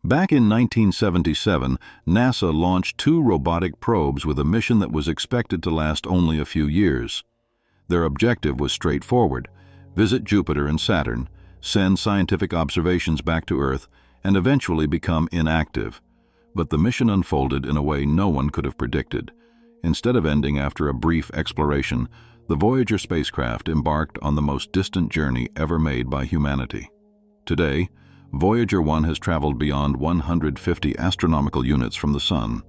Back in 1977, NASA launched two robotic probes with a mission that was expected to last only a few years. Their objective was straightforward: visit Jupiter and Saturn, send scientific observations back to Earth, and eventually become inactive. But the mission unfolded in a way no one could have predicted. Instead of ending after a brief exploration, the Voyager spacecraft embarked on the most distant journey ever made by humanity. Today, Voyager 1 has traveled beyond 150 astronomical units from the Sun.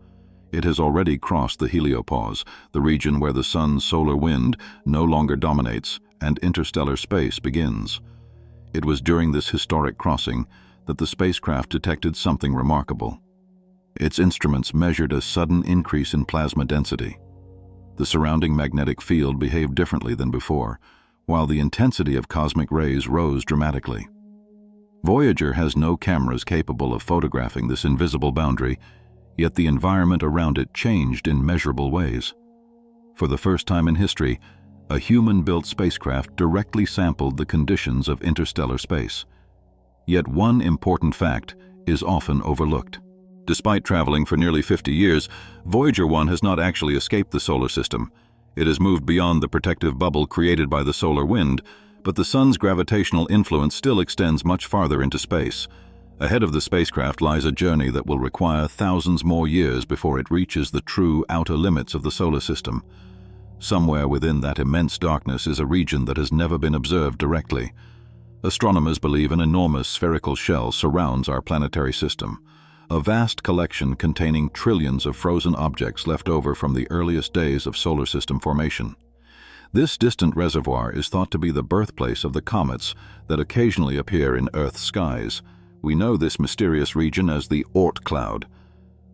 It has already crossed the Heliopause, the region where the Sun's solar wind no longer dominates and interstellar space begins. It was during this historic crossing that the spacecraft detected something remarkable. Its instruments measured a sudden increase in plasma density. The surrounding magnetic field behaved differently than before, while the intensity of cosmic rays rose dramatically. Voyager has no cameras capable of photographing this invisible boundary, yet the environment around it changed in measurable ways. For the first time in history, a human-built spacecraft directly sampled the conditions of interstellar space. Yet one important fact is often overlooked. Despite traveling for nearly 50 years, Voyager 1 has not actually escaped the solar system. It has moved beyond the protective bubble created by the solar wind, but the Sun's gravitational influence still extends much farther into space. Ahead of the spacecraft lies a journey that will require thousands more years before it reaches the true outer limits of the solar system. Somewhere within that immense darkness is a region that has never been observed directly. Astronomers believe an enormous spherical shell surrounds our planetary system, a vast collection containing trillions of frozen objects left over from the earliest days of solar system formation. This distant reservoir is thought to be the birthplace of the comets that occasionally appear in Earth's skies. We know this mysterious region as the Oort Cloud.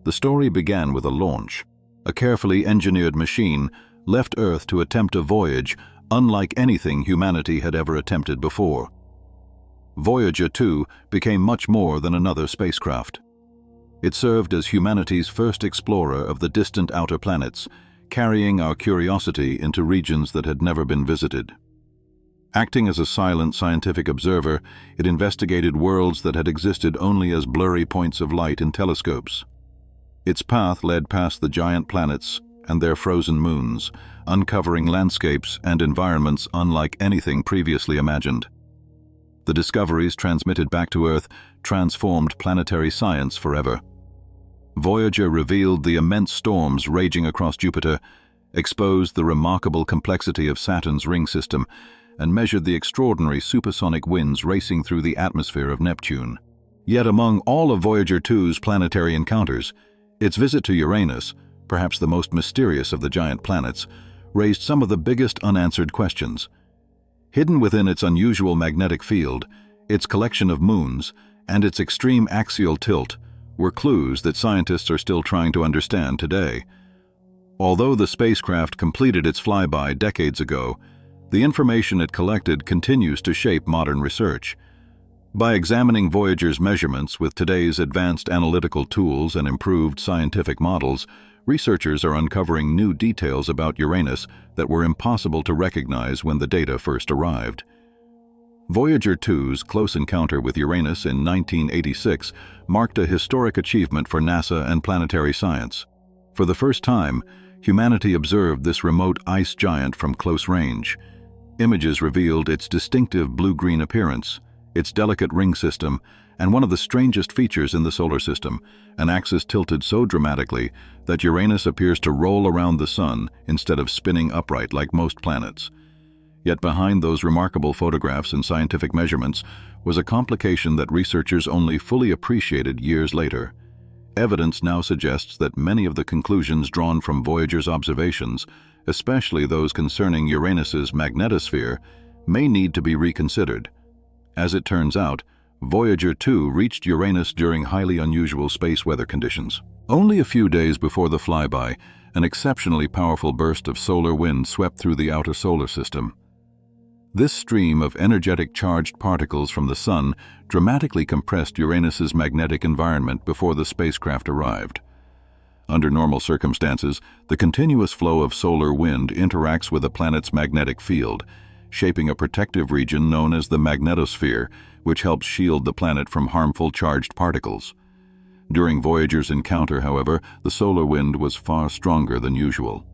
The story began with a launch. A carefully engineered machine left Earth to attempt a voyage unlike anything humanity had ever attempted before. Voyager 2 became much more than another spacecraft. It served as humanity's first explorer of the distant outer planets, carrying our curiosity into regions that had never been visited. Acting as a silent scientific observer, it investigated worlds that had existed only as blurry points of light in telescopes. Its path led past the giant planets and their frozen moons, uncovering landscapes and environments unlike anything previously imagined. The discoveries transmitted back to Earth transformed planetary science forever. Voyager revealed the immense storms raging across Jupiter, exposed the remarkable complexity of Saturn's ring system, and measured the extraordinary supersonic winds racing through the atmosphere of Neptune. Yet among all of Voyager 2's planetary encounters, its visit to Uranus, perhaps the most mysterious of the giant planets, raised some of the biggest unanswered questions. Hidden within its unusual magnetic field, its collection of moons, and its extreme axial tilt were clues that scientists are still trying to understand today. Although the spacecraft completed its flyby decades ago, the information it collected continues to shape modern research. By examining Voyager's measurements with today's advanced analytical tools and improved scientific models, researchers are uncovering new details about Uranus that were impossible to recognize when the data first arrived. Voyager 2's close encounter with Uranus in 1986 marked a historic achievement for NASA and planetary science. For the first time, humanity observed this remote ice giant from close range. Images revealed its distinctive blue-green appearance, its delicate ring system, and one of the strangest features in the solar system, an axis tilted so dramatically that Uranus appears to roll around the Sun instead of spinning upright like most planets. Yet behind those remarkable photographs and scientific measurements was a complication that researchers only fully appreciated years later. Evidence now suggests that many of the conclusions drawn from Voyager's observations, especially those concerning Uranus's magnetosphere, may need to be reconsidered. As it turns out, Voyager 2 reached Uranus during highly unusual space weather conditions. Only a few days before the flyby, an exceptionally powerful burst of solar wind swept through the outer solar system. This stream of energetic charged particles from the Sun dramatically compressed Uranus's magnetic environment before the spacecraft arrived. Under normal circumstances, the continuous flow of solar wind interacts with a planet's magnetic field, shaping a protective region known as the magnetosphere, which helps shield the planet from harmful charged particles. During Voyager's encounter, however, the solar wind was far stronger than usual.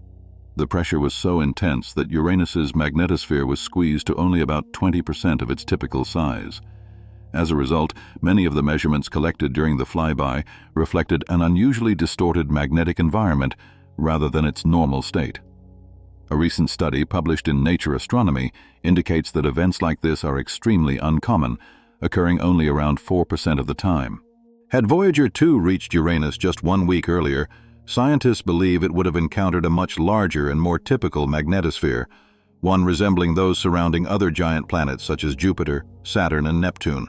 The pressure was so intense that Uranus's magnetosphere was squeezed to only about 20% of its typical size. As a result, many of the measurements collected during the flyby reflected an unusually distorted magnetic environment rather than its normal state. A recent study published in Nature Astronomy indicates that events like this are extremely uncommon, occurring only around 4% of the time. Had Voyager 2 reached Uranus just 1 week earlier, scientists believe it would have encountered a much larger and more typical magnetosphere, one resembling those surrounding other giant planets such as Jupiter, Saturn, and Neptune.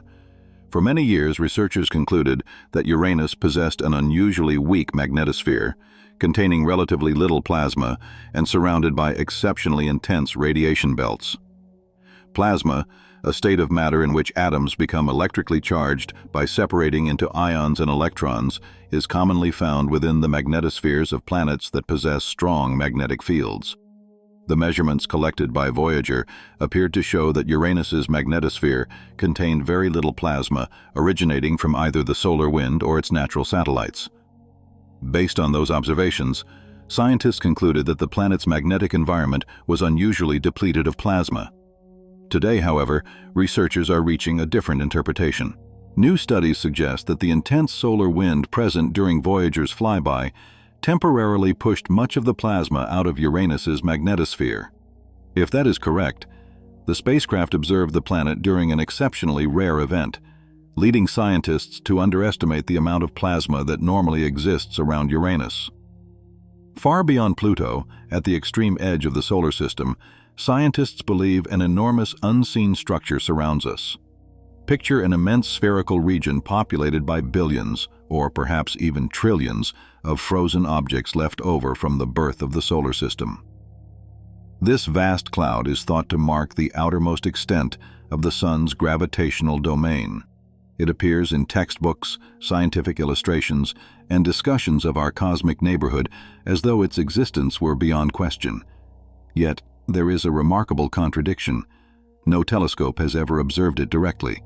For many years, researchers concluded that Uranus possessed an unusually weak magnetosphere, containing relatively little plasma and surrounded by exceptionally intense radiation belts. Plasma, a state of matter in which atoms become electrically charged by separating into ions and electrons, is commonly found within the magnetospheres of planets that possess strong magnetic fields. The measurements collected by Voyager appeared to show that Uranus's magnetosphere contained very little plasma originating from either the solar wind or its natural satellites. Based on those observations, scientists concluded that the planet's magnetic environment was unusually depleted of plasma. Today, however, researchers are reaching a different interpretation. New studies suggest that the intense solar wind present during Voyager's flyby temporarily pushed much of the plasma out of Uranus's magnetosphere. If that is correct, the spacecraft observed the planet during an exceptionally rare event, leading scientists to underestimate the amount of plasma that normally exists around Uranus. Far beyond Pluto, at the extreme edge of the solar system, scientists believe an enormous unseen structure surrounds us. Picture an immense spherical region populated by billions, or perhaps even trillions, of frozen objects left over from the birth of the solar system. This vast cloud is thought to mark the outermost extent of the Sun's gravitational domain. It appears in textbooks, scientific illustrations, and discussions of our cosmic neighborhood as though its existence were beyond question. Yet, there is a remarkable contradiction. No telescope has ever observed it directly.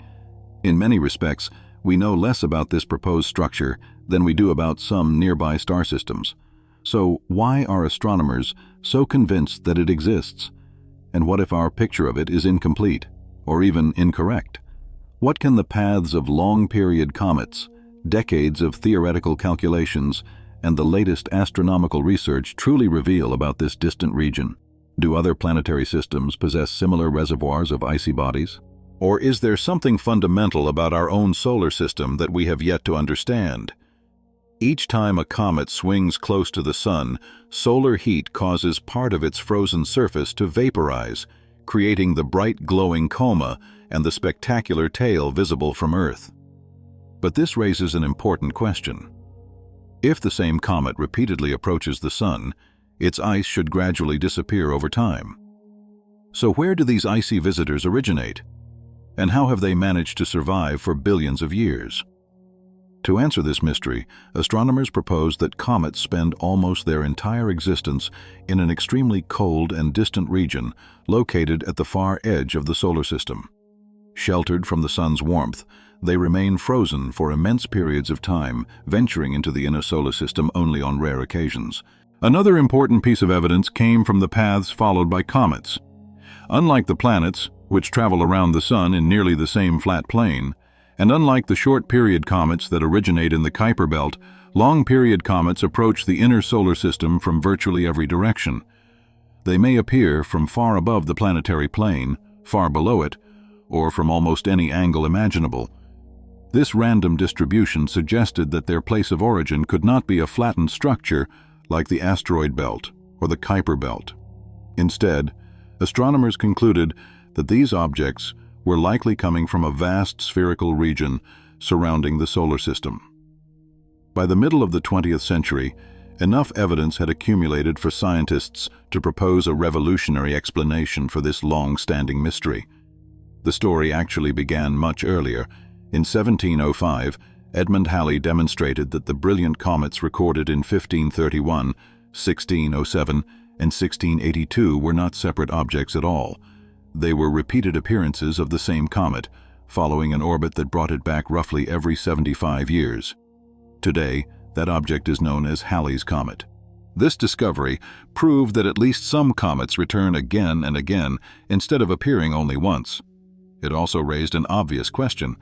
In many respects, we know less about this proposed structure than we do about some nearby star systems. So why are astronomers so convinced that it exists? And what if our picture of it is incomplete, or even incorrect? What can the paths of long-period comets, decades of theoretical calculations, and the latest astronomical research truly reveal about this distant region? Do other planetary systems possess similar reservoirs of icy bodies? Or is there something fundamental about our own solar system that we have yet to understand? Each time a comet swings close to the Sun, solar heat causes part of its frozen surface to vaporize, creating the bright glowing coma and the spectacular tail visible from Earth. But this raises an important question. If the same comet repeatedly approaches the Sun, its ice should gradually disappear over time. So where do these icy visitors originate? And how have they managed to survive for billions of years? To answer this mystery, astronomers propose that comets spend almost their entire existence in an extremely cold and distant region located at the far edge of the solar system. Sheltered from the Sun's warmth, they remain frozen for immense periods of time, venturing into the inner solar system only on rare occasions. Another important piece of evidence came from the paths followed by comets. Unlike the planets, which travel around the Sun in nearly the same flat plane, and unlike the short-period comets that originate in the Kuiper Belt, long-period comets approach the inner solar system from virtually every direction. They may appear from far above the planetary plane, far below it, or from almost any angle imaginable. This random distribution suggested that their place of origin could not be a flattened structure like the asteroid belt or the Kuiper Belt. Instead, astronomers concluded that these objects were likely coming from a vast spherical region surrounding the solar system. By the middle of the 20th century, enough evidence had accumulated for scientists to propose a revolutionary explanation for this long-standing mystery. The story actually began much earlier. In 1705, Edmund Halley demonstrated that the brilliant comets recorded in 1531, 1607, and 1682 were not separate objects at all. They were repeated appearances of the same comet, following an orbit that brought it back roughly every 75 years. Today, that object is known as Halley's Comet. This discovery proved that at least some comets return again and again instead of appearing only once. It also raised an obvious question: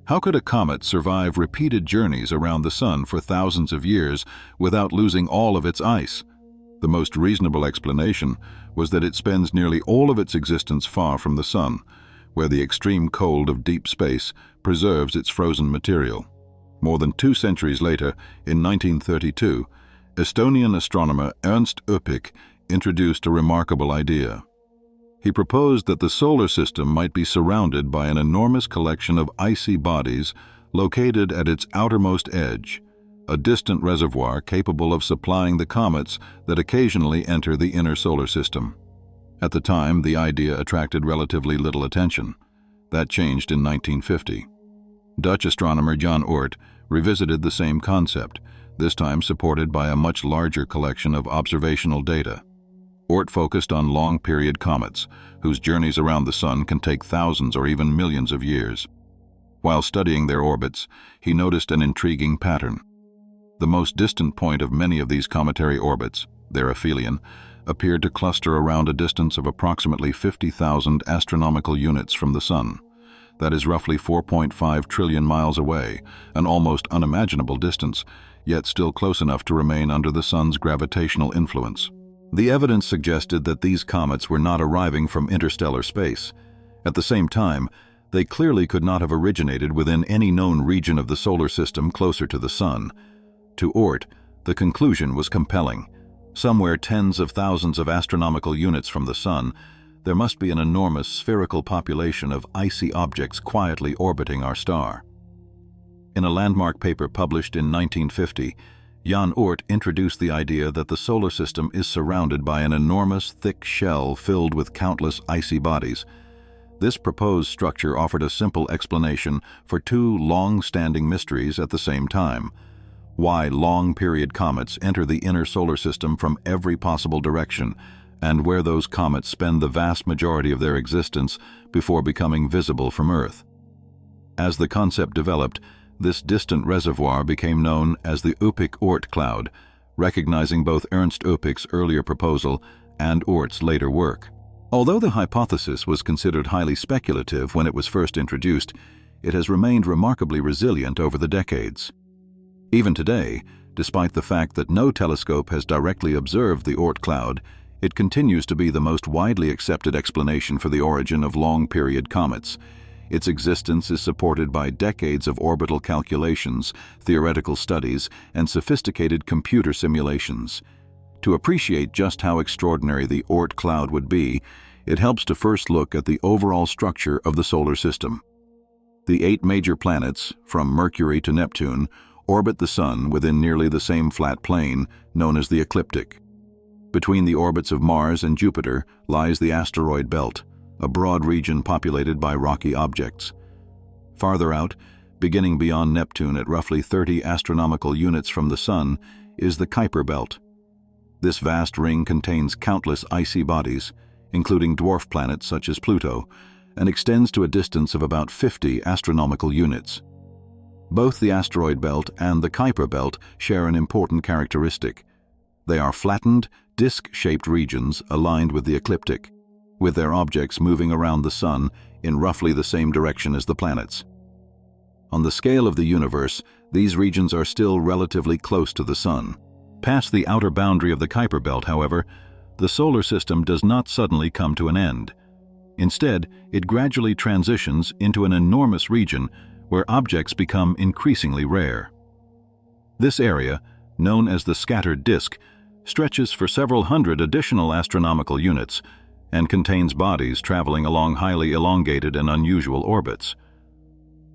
how could a comet survive repeated journeys around the Sun for thousands of years without losing all of its ice? The most reasonable explanation was that it spends nearly all of its existence far from the Sun, where the extreme cold of deep space preserves its frozen material. More than 2 centuries later, in 1932, Estonian astronomer Ernst Öpik introduced a remarkable idea. He proposed that the solar system might be surrounded by an enormous collection of icy bodies located at its outermost edge, a distant reservoir capable of supplying the comets that occasionally enter the inner solar system. At the time, the idea attracted relatively little attention. That changed in 1950. Dutch astronomer Jan Oort revisited the same concept, this time supported by a much larger collection of observational data. Oort focused on long-period comets, whose journeys around the Sun can take thousands or even millions of years. While studying their orbits, he noticed an intriguing pattern. The most distant point of many of these cometary orbits, their aphelion, appeared to cluster around a distance of approximately 50,000 astronomical units from the Sun. That is roughly 4.5 trillion miles away, an almost unimaginable distance, yet still close enough to remain under the Sun's gravitational influence. The evidence suggested that these comets were not arriving from interstellar space. At the same time, they clearly could not have originated within any known region of the solar system closer to the Sun. To Oort, the conclusion was compelling. Somewhere tens of thousands of astronomical units from the Sun, there must be an enormous spherical population of icy objects quietly orbiting our star. In a landmark paper published in 1950, Jan Oort introduced the idea that the solar system is surrounded by an enormous, thick shell filled with countless icy bodies. This proposed structure offered a simple explanation for 2 long-standing mysteries at the same time: why long-period comets enter the inner solar system from every possible direction, and where those comets spend the vast majority of their existence before becoming visible from Earth. As the concept developed, this distant reservoir became known as the Oort Cloud, recognizing both Ernst Öpik's earlier proposal and Oort's later work. Although the hypothesis was considered highly speculative when it was first introduced, it has remained remarkably resilient over the decades. Even today, despite the fact that no telescope has directly observed the Oort Cloud, it continues to be the most widely accepted explanation for the origin of long-period comets. Its existence is supported by decades of orbital calculations, theoretical studies, and sophisticated computer simulations. To appreciate just how extraordinary the Oort Cloud would be, it helps to first look at the overall structure of the solar system. The 8 major planets, from Mercury to Neptune, orbit the Sun within nearly the same flat plane, known as the ecliptic. Between the orbits of Mars and Jupiter lies the asteroid belt, a broad region populated by rocky objects. Farther out, beginning beyond Neptune at roughly 30 astronomical units from the Sun, is the Kuiper belt. This vast ring contains countless icy bodies, including dwarf planets such as Pluto, and extends to a distance of about 50 astronomical units. Both the asteroid belt and the Kuiper belt share an important characteristic. They are flattened, disc-shaped regions aligned with the ecliptic, with their objects moving around the Sun in roughly the same direction as the planets. On the scale of the universe, these regions are still relatively close to the Sun. Past the outer boundary of the Kuiper belt, however, the solar system does not suddenly come to an end. Instead, it gradually transitions into an enormous region where objects become increasingly rare. This area, known as the scattered disk, stretches for several hundred additional astronomical units and contains bodies traveling along highly elongated and unusual orbits.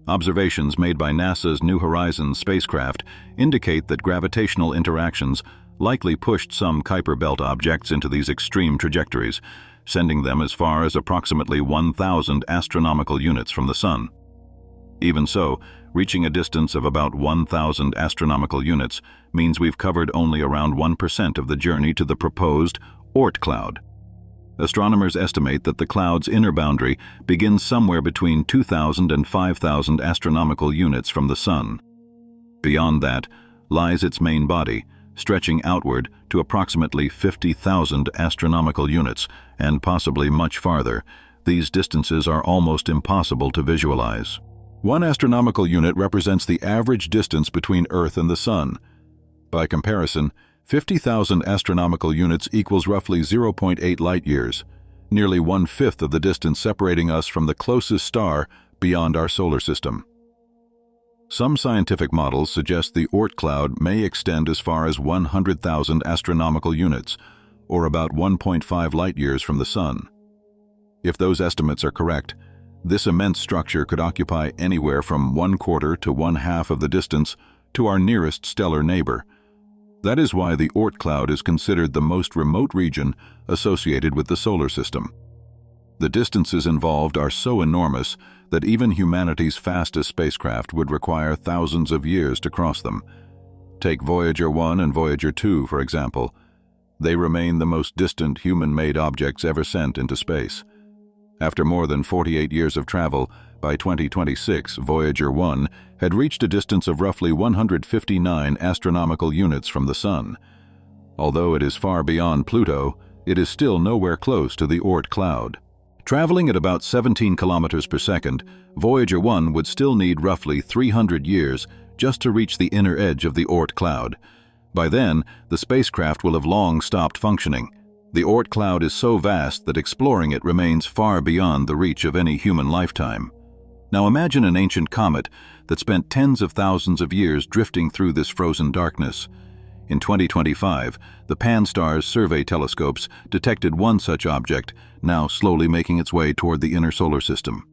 Observations made by NASA's New Horizons spacecraft indicate that gravitational interactions likely pushed some Kuiper belt objects into these extreme trajectories, sending them as far as approximately 1,000 astronomical units from the Sun. Even so, reaching a distance of about 1,000 astronomical units means we've covered only around 1% of the journey to the proposed Oort Cloud. Astronomers estimate that the cloud's inner boundary begins somewhere between 2,000 and 5,000 astronomical units from the Sun. Beyond that, lies its main body, stretching outward to approximately 50,000 astronomical units, and possibly much farther. These distances are almost impossible to visualize. 1 astronomical unit represents the average distance between Earth and the Sun. By comparison, 50,000 astronomical units equals roughly 0.8 light-years, nearly 1/5 of the distance separating us from the closest star beyond our solar system. Some scientific models suggest the Oort cloud may extend as far as 100,000 astronomical units, or about 1.5 light-years from the Sun. If those estimates are correct, this immense structure could occupy anywhere from 1/4 to 1/2 of the distance to our nearest stellar neighbor. That is why the Oort cloud is considered the most remote region associated with the solar system. The distances involved are so enormous that even humanity's fastest spacecraft would require thousands of years to cross them. Take Voyager 1 and Voyager 2, for example. They remain the most distant human-made objects ever sent into space. After more than 48 years of travel, by 2026, Voyager 1 had reached a distance of roughly 159 astronomical units from the Sun. Although it is far beyond Pluto, it is still nowhere close to the Oort cloud. Traveling at about 17 kilometers per second, Voyager 1 would still need roughly 300 years just to reach the inner edge of the Oort cloud. By then, the spacecraft will have long stopped functioning. The Oort cloud is so vast that exploring it remains far beyond the reach of any human lifetime. Now imagine an ancient comet that spent tens of thousands of years drifting through this frozen darkness. In 2025, the Pan-STARRS survey telescopes detected one such object, now slowly making its way toward the inner solar system.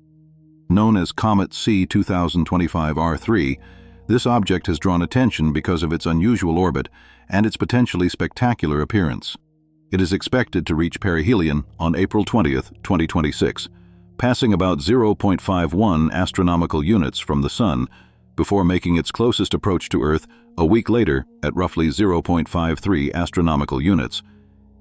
Known as Comet C 2025 R3, this object has drawn attention because of its unusual orbit and its potentially spectacular appearance. It is expected to reach perihelion on April 20th, 2026, passing about 0.51 astronomical units from the Sun, before making its closest approach to Earth a week later at roughly 0.53 astronomical units.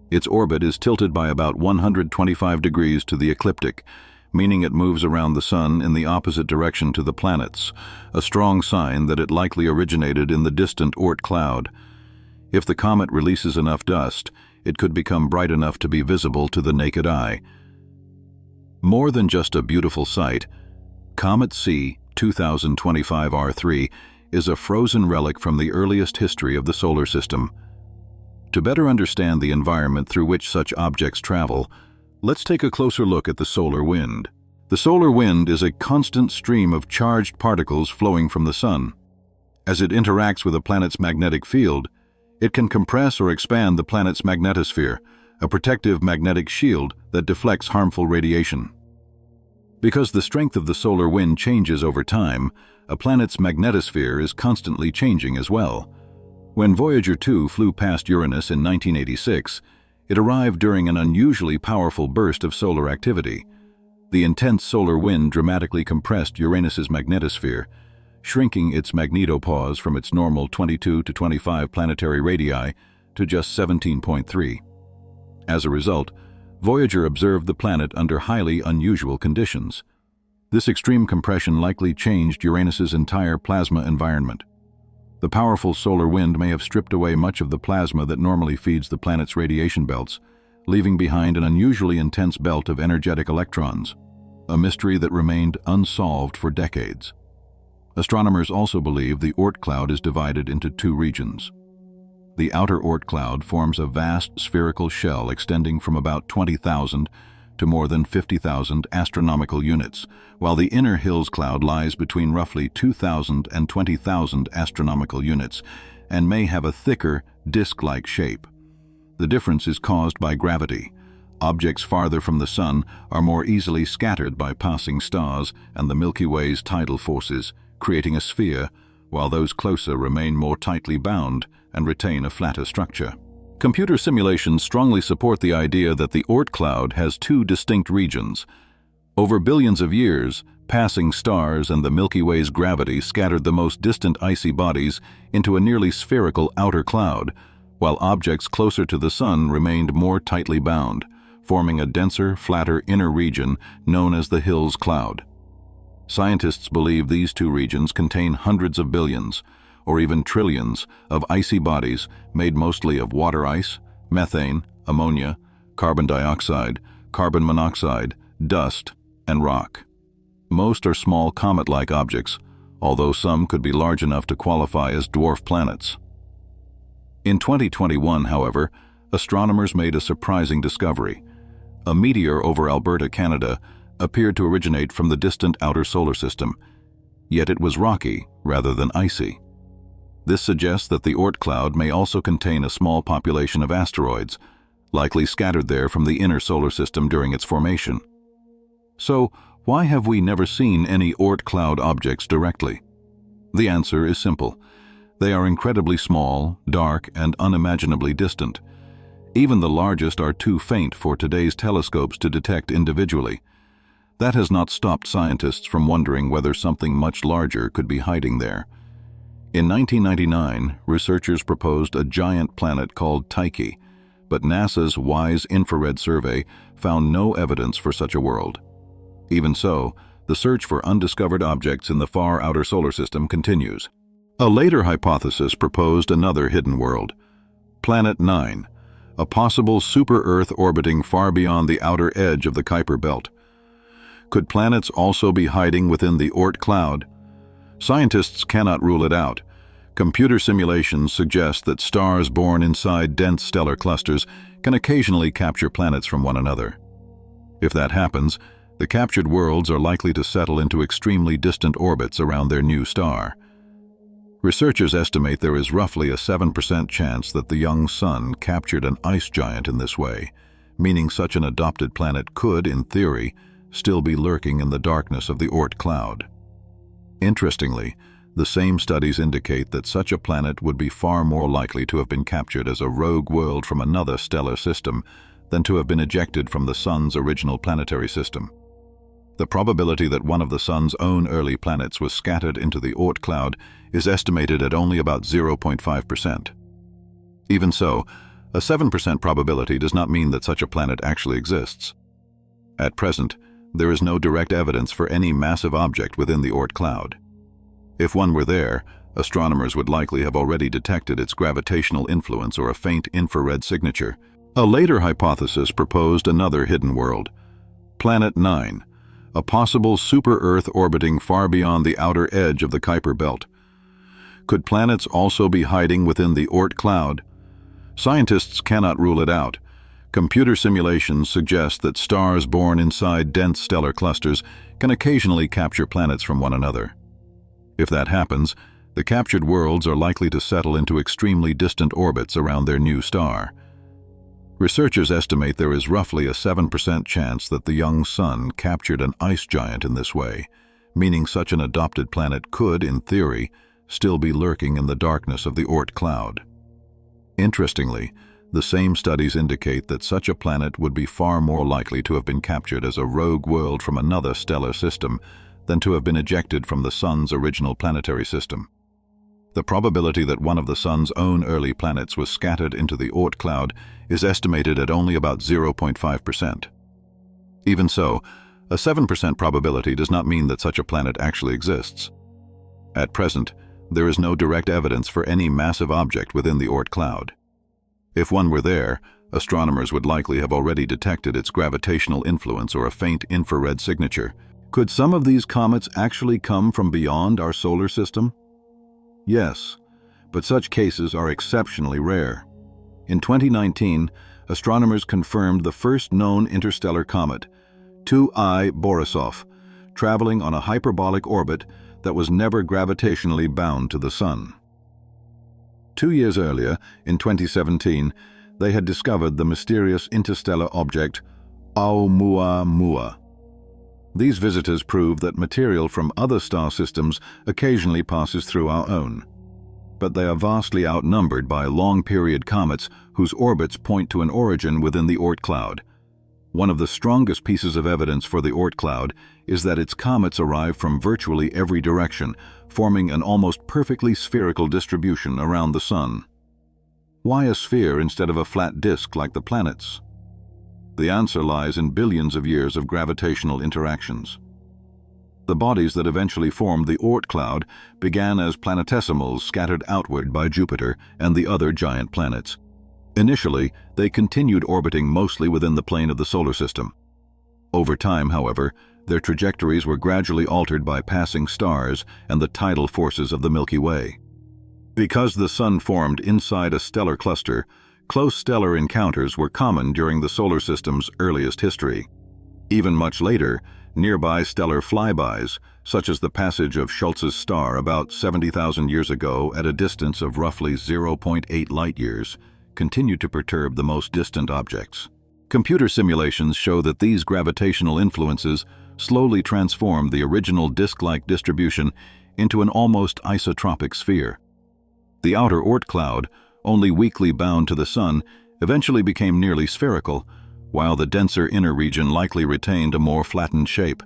Its orbit is tilted by about 125 degrees to the ecliptic, meaning it moves around the Sun in the opposite direction to the planets, a strong sign that it likely originated in the distant Oort cloud. If the comet releases enough dust, it could become bright enough to be visible to the naked eye. More than just a beautiful sight, Comet C 2025 R3 is a frozen relic from the earliest history of the solar system. To better understand the environment through which such objects travel, let's take a closer look at the solar wind. The solar wind is a constant stream of charged particles flowing from the Sun. As it interacts with a planet's magnetic field, it can compress or expand the planet's magnetosphere, a protective magnetic shield that deflects harmful radiation. Because the strength of the solar wind changes over time, a planet's magnetosphere is constantly changing as well. When Voyager 2 flew past Uranus in 1986, it arrived during an unusually powerful burst of solar activity. The intense solar wind dramatically compressed Uranus's magnetosphere, shrinking its magnetopause from its normal 22 to 25 planetary radii to just 17.3. As a result, Voyager observed the planet under highly unusual conditions. This extreme compression likely changed Uranus's entire plasma environment. The powerful solar wind may have stripped away much of the plasma that normally feeds the planet's radiation belts, leaving behind an unusually intense belt of energetic electrons, a mystery that remained unsolved for decades. Astronomers also believe the Oort cloud is divided into two regions. The outer Oort cloud forms a vast spherical shell extending from about 20,000 to more than 50,000 astronomical units, while the inner Hills cloud lies between roughly 2,000 and 20,000 astronomical units and may have a thicker, disc-like shape. The difference is caused by gravity. Objects farther from the Sun are more easily scattered by passing stars and the Milky Way's tidal forces, creating a sphere, while those closer remain more tightly bound and retain a flatter structure. Computer simulations strongly support the idea that the Oort cloud has two distinct regions. Over billions of years, passing stars and the Milky Way's gravity scattered the most distant icy bodies into a nearly spherical outer cloud, while objects closer to the Sun remained more tightly bound, forming a denser, flatter inner region known as the Hills cloud. Scientists believe these two regions contain hundreds of billions, or even trillions, of icy bodies made mostly of water ice, methane, ammonia, carbon dioxide, carbon monoxide, dust, and rock. Most are small comet-like objects, although some could be large enough to qualify as dwarf planets. In 2021, however, astronomers made a surprising discovery. A meteor over Alberta, Canada, appeared to originate from the distant outer solar system, yet it was rocky rather than icy. This suggests that the Oort Cloud may also contain a small population of asteroids, likely scattered there from the inner solar system during its formation. So, why have we never seen any Oort Cloud objects directly? The answer is simple. They are incredibly small, dark, and unimaginably distant. Even the largest are too faint for today's telescopes to detect individually. That has not stopped scientists from wondering whether something much larger could be hiding there. In 1999, researchers proposed a giant planet called Tyche, but NASA's WISE infrared survey found no evidence for such a world. Even so, the search for undiscovered objects in the far outer solar system continues. A later hypothesis proposed another hidden world, Planet 9, a possible super-Earth orbiting far beyond the outer edge of the Kuiper Belt. Could planets also be hiding within the Oort Cloud? Scientists cannot rule it out. Computer simulations suggest that stars born inside dense stellar clusters can occasionally capture planets from one another. If that happens, the captured worlds are likely to settle into extremely distant orbits around their new star. Researchers estimate there is roughly a 7% chance that the young sun captured an ice giant in this way, meaning such an adopted planet could, in theory, still be lurking in the darkness of the Oort Cloud. Interestingly, the same studies indicate that such a planet would be far more likely to have been captured as a rogue world from another stellar system than to have been ejected from the Sun's original planetary system. The probability that one of the Sun's own early planets was scattered into the Oort Cloud is estimated at only about 0.5%. Even so, a 7% probability does not mean that such a planet actually exists. At present, there is no direct evidence for any massive object within the Oort Cloud. If one were there, astronomers would likely have already detected its gravitational influence or a faint infrared signature. A later hypothesis proposed another hidden world, Planet 9, a possible super-Earth orbiting far beyond the outer edge of the Kuiper Belt. Could planets also be hiding within the Oort Cloud? Scientists cannot rule it out. Computer simulations suggest that stars born inside dense stellar clusters can occasionally capture planets from one another. If that happens, the captured worlds are likely to settle into extremely distant orbits around their new star. Researchers estimate there is roughly a 7% chance that the young sun captured an ice giant in this way, meaning such an adopted planet could, in theory, still be lurking in the darkness of the Oort Cloud. Interestingly, the same studies indicate that such a planet would be far more likely to have been captured as a rogue world from another stellar system than to have been ejected from the Sun's original planetary system. The probability that one of the Sun's own early planets was scattered into the Oort Cloud is estimated at only about 0.5%. Even so, a 7% probability does not mean that such a planet actually exists. At present, there is no direct evidence for any massive object within the Oort Cloud. If one were there, astronomers would likely have already detected its gravitational influence or a faint infrared signature. Could some of these comets actually come from beyond our solar system? Yes, but such cases are exceptionally rare. In 2019, astronomers confirmed the first known interstellar comet, 2I Borisov, traveling on a hyperbolic orbit that was never gravitationally bound to the Sun. 2 years earlier, in 2017, they had discovered the mysterious interstellar object Oumuamua. These visitors prove that material from other star systems occasionally passes through our own. But they are vastly outnumbered by long-period comets whose orbits point to an origin within the Oort Cloud. One of the strongest pieces of evidence for the Oort Cloud is that its comets arrive from virtually every direction, forming an almost perfectly spherical distribution around the Sun. Why a sphere instead of a flat disk like the planets? The answer lies in billions of years of gravitational interactions. The bodies that eventually formed the Oort Cloud began as planetesimals scattered outward by Jupiter and the other giant planets. Initially, they continued orbiting mostly within the plane of the solar system. Over time, however, their trajectories were gradually altered by passing stars and the tidal forces of the Milky Way. Because the Sun formed inside a stellar cluster, close stellar encounters were common during the solar system's earliest history. Even much later, nearby stellar flybys, such as the passage of Schultz's star about 70,000 years ago at a distance of roughly 0.8 light-years, continued to perturb the most distant objects. Computer simulations show that these gravitational influences slowly transformed the original disk-like distribution into an almost isotropic sphere. The outer Oort cloud, only weakly bound to the Sun, eventually became nearly spherical, while the denser inner region likely retained a more flattened shape.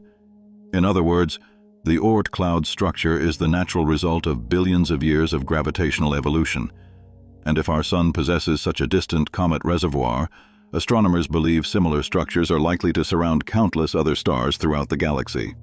In other words, the Oort cloud structure is the natural result of billions of years of gravitational evolution. And if our Sun possesses such a distant comet reservoir, astronomers believe similar structures are likely to surround countless other stars throughout the galaxy.